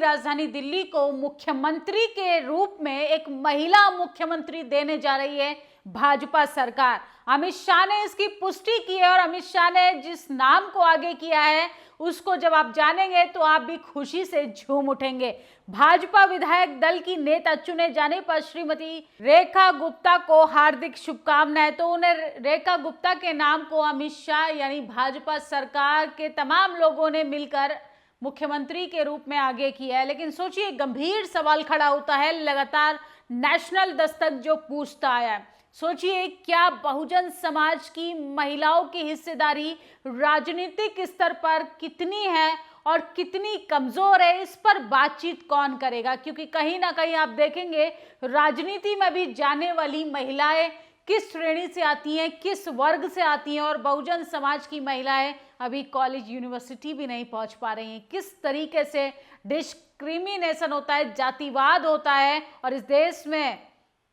राजधानी दिल्ली को मुख्यमंत्री के रूप में एक महिला मुख्यमंत्री देने जा रही है भाजपा सरकार। अमित शाह ने इसकी पुष्टि की है और अमित शाह ने जिस नाम को आगे किया है उसको जब आप जानेंगे तो आप भी खुशी से झूम उठेंगे। भाजपा विधायक दल की नेता चुने जाने पर श्रीमती रेखा गुप्ता को हार्दिक शुभकामनाएं। तो उन्हें रेखा गुप्ता के नाम को अमित शाह यानी भाजपा सरकार के तमाम लोगों ने मिलकर मुख्यमंत्री के रूप में आगे किया है। लेकिन सोचिए, गंभीर सवाल खड़ा होता है, लगातार नेशनल दस्तक जो पूछता आया है। सोचिए, क्या बहुजन समाज की महिलाओं की हिस्सेदारी राजनीतिक स्तर पर कितनी है और कितनी कमजोर है, इस पर बातचीत कौन करेगा? क्योंकि कहीं ना कहीं आप देखेंगे राजनीति में भी जाने वाली महिलाएं किस श्रेणी से आती हैं, किस वर्ग से आती हैं, और बहुजन समाज की महिलाएं अभी कॉलेज यूनिवर्सिटी भी नहीं पहुंच पा रही हैं। किस तरीके से डिस्क्रिमिनेशन होता है, जातिवाद होता है, और इस देश में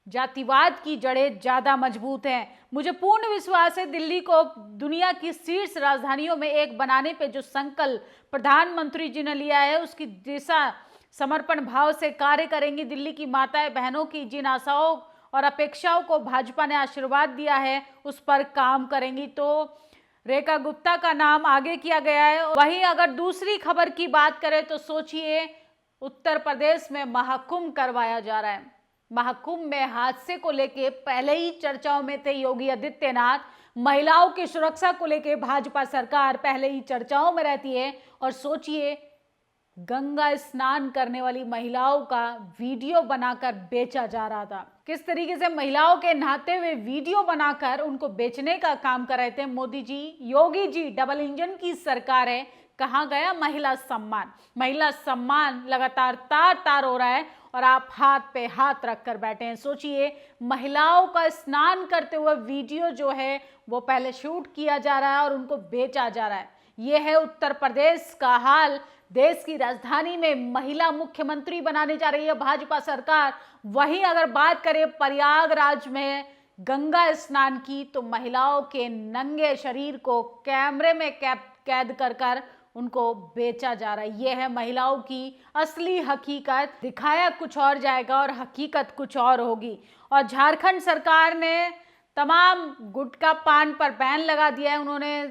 जातिवाद की जड़ें ज्यादा मजबूत हैं। मुझे पूर्ण विश्वास है दिल्ली को दुनिया की शीर्ष राजधानियों में एक बनाने पे जो संकल्प प्रधानमंत्री जी ने लिया है उसकी दिशा समर्पण भाव से कार्य करेंगी। दिल्ली की माताएं बहनों की जिन आशाओं और अपेक्षाओं को भाजपा ने आशीर्वाद दिया है उस पर काम करेंगी। तो रेखा गुप्ता का नाम आगे किया गया है। वहीं अगर दूसरी खबर की बात करें तो सोचिए, उत्तर प्रदेश में महाकुंभ करवाया जा रहा है। महाकुंभ में हादसे को लेके पहले ही चर्चाओं में थे योगी आदित्यनाथ। महिलाओं की सुरक्षा को लेके भाजपा सरकार पहले ही चर्चाओं में रहती है। और सोचिए, गंगा स्नान करने वाली महिलाओं का वीडियो बनाकर बेचा जा रहा था। किस तरीके से महिलाओं के नहाते हुए वीडियो बनाकर उनको बेचने का काम कर रहे थे मोदी जी, योगी जी। डबल इंजन की सरकार है। कहाँ गया महिला सम्मान? महिला सम्मान लगातार तार तार हो रहा है और आप हाथ पे हाथ रख कर बैठे हैं। सोचिए, महिलाओं का स्नान करते हुए वीडियो जो है वो पहले शूट किया जा रहा है और उनको बेचा जा रहा है। ये है उत्तर प्रदेश का हाल। देश की राजधानी में महिला मुख्यमंत्री बनाने जा रही है भाजपा सरकार। वहीं अगर बात करें प्रयागराज में गंगा स्नान की, तो महिलाओं के नंगे शरीर को कैमरे में कैद कर उनको बेचा जा रहा है। यह है महिलाओं की असली हकीकत। दिखाया कुछ और जाएगा और हकीकत कुछ और होगी। और झारखंड सरकार ने तमाम गुटखा पान पर बैन लगा दिया है। उन्होंने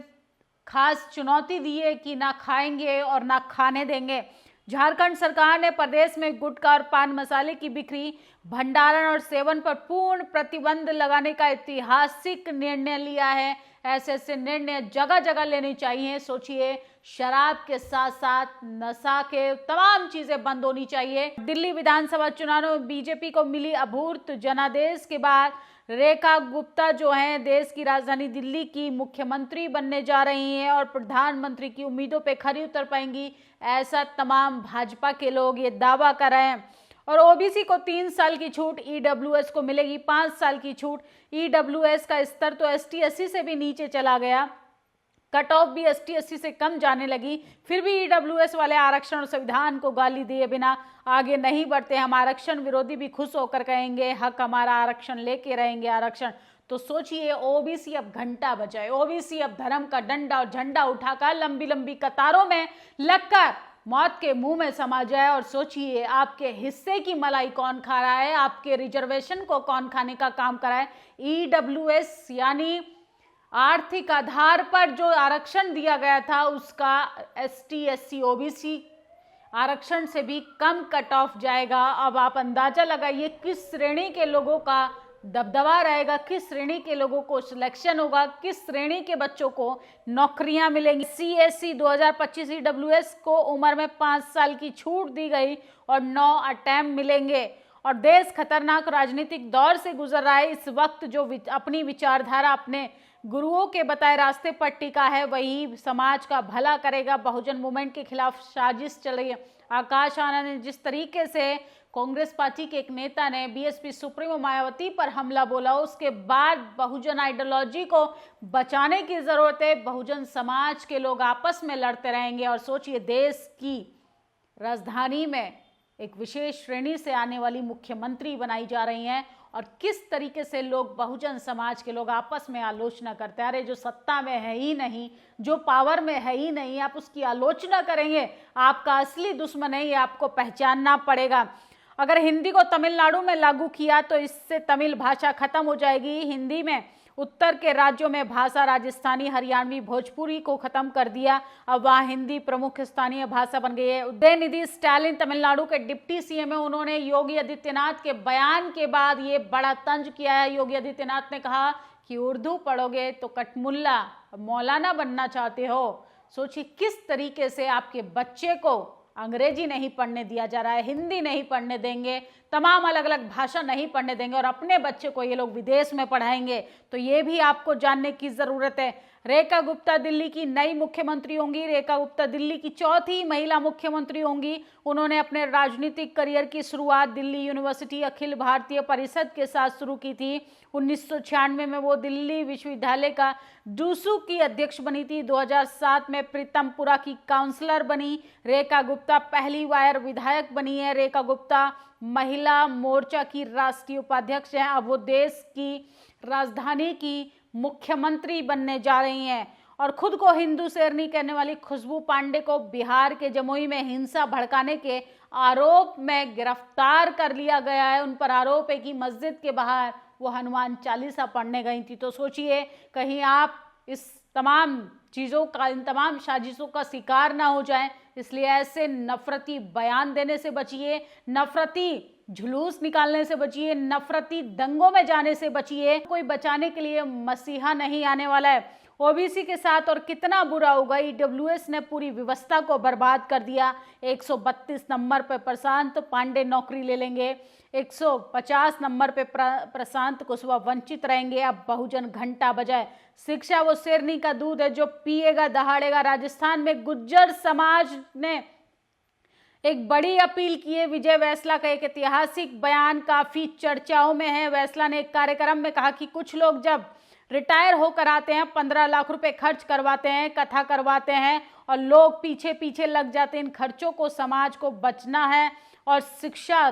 खास चुनौती दी है कि ना खाएंगे और ना खाने देंगे। झारखंड सरकार ने प्रदेश में गुटखा और पान मसाले की बिक्री, भंडारण और सेवन पर पूर्ण प्रतिबंध लगाने का ऐतिहासिक निर्णय लिया है। ऐसे निर्णय जगह जगह लेने चाहिए। सोचिए, शराब के साथ साथ नशा के तमाम चीजें बंद होनी चाहिए। दिल्ली विधानसभा चुनाव में बीजेपी को मिली अभूत जनादेश के बाद रेखा गुप्ता जो हैं देश की राजधानी दिल्ली की मुख्यमंत्री बनने जा रही हैं और प्रधानमंत्री की उम्मीदों पे खरी उतर पाएंगी, ऐसा तमाम भाजपा के लोग ये दावा कर रहे हैं। और ओबीसी को 3 साल की छूट, ईडब्ल्यूएस को मिलेगी 5 साल की छूट। ईडब्ल्यूएस का स्तर तो एसटी एससी से भी नीचे चला गया, कट ऑफ भी एसटी एससी से कम जाने लगी। फिर भी ईडब्ल्यूएस वाले आरक्षण और संविधान को गाली दिए बिना आगे नहीं बढ़ते। हम आरक्षण विरोधी भी खुश होकर कहेंगे हक हमारा, आरक्षण लेके रहेंगे आरक्षण। तो सोचिए, ओबीसी अब घंटा बजाए, ओबीसी अब धर्म का डंडा और झंडा उठाकर लंबी लंबी कतारों में लगकर मौत के मुंह में समा जाए। और सोचिए, आपके हिस्से की मलाई कौन खा रहा है, आपके रिजर्वेशन को कौन खाने का काम कर रहा है। ईडब्ल्यूएस यानी आर्थिक आधार पर जो आरक्षण दिया गया था उसका एसटी एससी ओबीसी आरक्षण से भी कम कट ऑफ जाएगा। अब आप अंदाजा लगाइए किस श्रेणी के लोगों का दबदबा रहेगा, किस श्रेणी के लोगों को सिलेक्शन होगा, किस श्रेणी के बच्चों को नौकरियां मिलेंगी। सीएससी 2025 ईडब्ल्यूएस को उम्र में 5 साल की छूट दी गई और 9 अटेम्प्ट मिलेंगे। और देश खतरनाक राजनीतिक दौर से गुजर रहा है। इस वक्त जो अपनी विचारधारा अपने गुरुओं के बताए रास्ते पर टिका है वही समाज का भला करेगा। बहुजन मूवमेंट के खिलाफ साजिश चल रही है। आकाश आनंद ने जिस तरीके से कांग्रेस पार्टी के एक नेता ने बीएसपी सुप्रीमो मायावती पर हमला बोला, उसके बाद बहुजन आइडियोलॉजी को बचाने की जरूरत है। बहुजन समाज के लोग आपस में लड़ते रहेंगे। और सोचिए, देश की राजधानी में एक विशेष श्रेणी से आने वाली मुख्यमंत्री बनाई जा रही हैं और किस तरीके से लोग, बहुजन समाज के लोग आपस में आलोचना करते हैं, अरे जो सत्ता में है ही नहीं, जो पावर में है ही नहीं, आप उसकी आलोचना करेंगे, आपका असली दुश्मन है, ये आपको पहचानना पड़ेगा। अगर हिंदी को तमिलनाडु में लागू किया तो इससे तमिल भाषा खत्म हो जाएगी। हिंदी में उत्तर के राज्यों में भाषा राजस्थानी, हरियाणवी, भोजपुरी को खत्म कर दिया। अब वहाँ हिंदी प्रमुख स्थानीय भाषा बन गई है। उदयनिधि स्टालिन तमिलनाडु के डिप्टी सीएम है। उन्होंने योगी आदित्यनाथ के बयान के बाद ये बड़ा तंज किया है। योगी आदित्यनाथ ने कहा कि उर्दू पढ़ोगे तो कटमुल्ला मौलाना बनना चाहते हो। सोचिए किस तरीके से आपके बच्चे को अंग्रेजी नहीं पढ़ने दिया जा रहा है, हिंदी नहीं पढ़ने देंगे, तमाम अलग अलग भाषा नहीं पढ़ने देंगे और अपने बच्चे को ये लोग विदेश में पढ़ाएंगे। तो ये भी आपको जानने की जरूरत है। रेखा गुप्ता दिल्ली की नई मुख्यमंत्री होंगी। रेखा गुप्ता दिल्ली की चौथी महिला मुख्यमंत्री होंगी। उन्होंने अपने राजनीतिक करियर की शुरुआत दिल्ली यूनिवर्सिटी अखिल भारतीय परिषद के साथ शुरू की थी। 1996 में वो दिल्ली विश्वविद्यालय का डूसू की अध्यक्ष बनी थी। 2007 में प्रीतमपुरा की काउंसलर बनी। रेखा गुप्ता पहली बार विधायक बनी है। रेखा गुप्ता महिला मोर्चा की राष्ट्रीय उपाध्यक्ष हैं। अब वो देश की राजधानी की मुख्यमंत्री बनने जा रही हैं। और खुद को हिंदू शेरनी कहने वाली खुशबू पांडे को बिहार के जमुई में हिंसा भड़काने के आरोप में गिरफ्तार कर लिया गया है। उन पर आरोप है कि मस्जिद के बाहर वो हनुमान चालीसा पढ़ने गई थी। तो सोचिए कहीं आप इस तमाम चीज़ों का, इन तमाम साजिशों का शिकार ना हो जाएं। इसलिए ऐसे नफरती बयान देने से बचिए, नफरती जुलूस निकालने से बचिए, नफरती दंगों में जाने से बचिए। कोई बचाने के लिए मसीहा नहीं आने वाला है। ओबीसी के साथ और कितना बुरा होगा। ईडब्ल्यूएस ने पूरी व्यवस्था को बर्बाद कर दिया। 132 नंबर पर प्रशांत पांडे नौकरी ले लेंगे। 150 नंबर पे प्रशांत कुशवाहा वंचित रहेंगे। अब बहुजन घंटा बजाए। शिक्षा वो शेरनी का दूध है जो पिएगा दहाड़ेगा। राजस्थान में गुज्जर समाज ने एक बड़ी अपील की है। विजय वैसला का एक ऐतिहासिक बयान काफी चर्चाओं में है। वैसला ने एक कार्यक्रम में कहा कि कुछ लोग जब रिटायर होकर आते हैं 15 लाख रुपए खर्च करवाते हैं, कथा करवाते हैं और लोग पीछे पीछे लग जाते हैं। इन खर्चों को समाज को बचना है और शिक्षा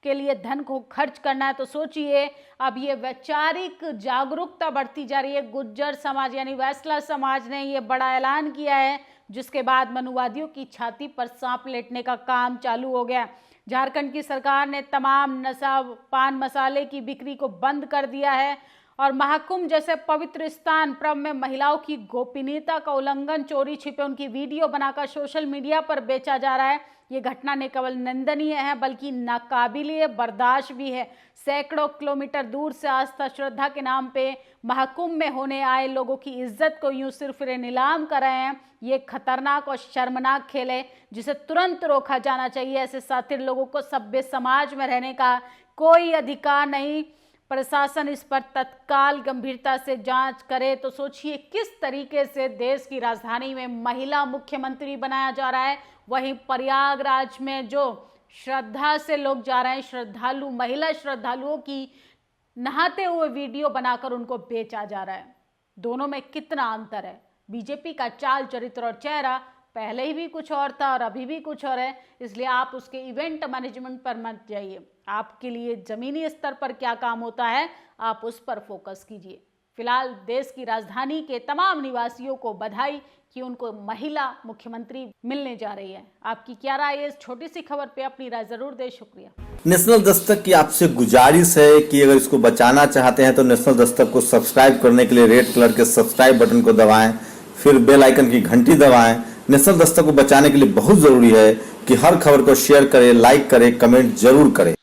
के लिए धन को खर्च करना है। तो सोचिए अब ये वैचारिक जागरूकता बढ़ती जा रही है। गुज्जर समाज यानी वैसला समाज ने ये बड़ा ऐलान किया है, जिसके बाद मनुवादियों की छाती पर सांप लेटने का काम चालू हो गया। झारखंड की सरकार ने तमाम नशा, पान मसाले की बिक्री को बंद कर दिया है और महाकुंभ जैसे पवित्र स्थान पर्व में महिलाओं की गोपनीयता का उल्लंघन, चोरी छिपे उनकी वीडियो बनाकर सोशल मीडिया पर बेचा जा रहा है। ये घटना न केवल निंदनीय है बल्कि नाकाबिले बर्दाश्त भी है। सैकड़ों किलोमीटर दूर से आस्था श्रद्धा के नाम पे महाकुंभ में होने आए लोगों की इज्जत को यूं सिर्फ नीलाम कर रहे हैं। ये खतरनाक और शर्मनाक खेल है जिसे तुरंत रोका जाना चाहिए। ऐसे साथी लोगों को सभ्य समाज में रहने का कोई अधिकार नहीं। प्रशासन इस पर तत्काल गंभीरता से जांच करे। तो सोचिए किस तरीके से देश की राजधानी में महिला मुख्यमंत्री बनाया जा रहा है। वहीं प्रयागराज में जो श्रद्धा से लोग जा रहे हैं, श्रद्धालु, महिला श्रद्धालुओं की नहाते हुए वीडियो बनाकर उनको बेचा जा रहा है। दोनों में कितना अंतर है। बीजेपी का चाल चरित्र और चेहरा पहले ही भी कुछ और था और अभी भी कुछ और है। इसलिए आप उसके इवेंट मैनेजमेंट पर मत जाइए। आपके लिए जमीनी स्तर पर क्या काम होता है आप उस पर फोकस कीजिए। फिलहाल देश की राजधानी के तमाम निवासियों को बधाई कि उनको महिला मुख्यमंत्री मिलने जा रही है। आपकी क्या राय है इस छोटी सी खबर पे? अपनी राय जरूर दें। शुक्रिया। नेशनल दस्तक की आपसे गुजारिश है कि अगर इसको बचाना चाहते हैं तो नेशनल दस्तक को सब्सक्राइब करने के लिए रेड कलर के सब्सक्राइब बटन को दबाएं, फिर बेल आइकन की घंटी दबाएं। नेशनल दस्तक को बचाने के लिए बहुत जरूरी है कि हर खबर को शेयर करें, लाइक करें, कमेंट जरूर करें।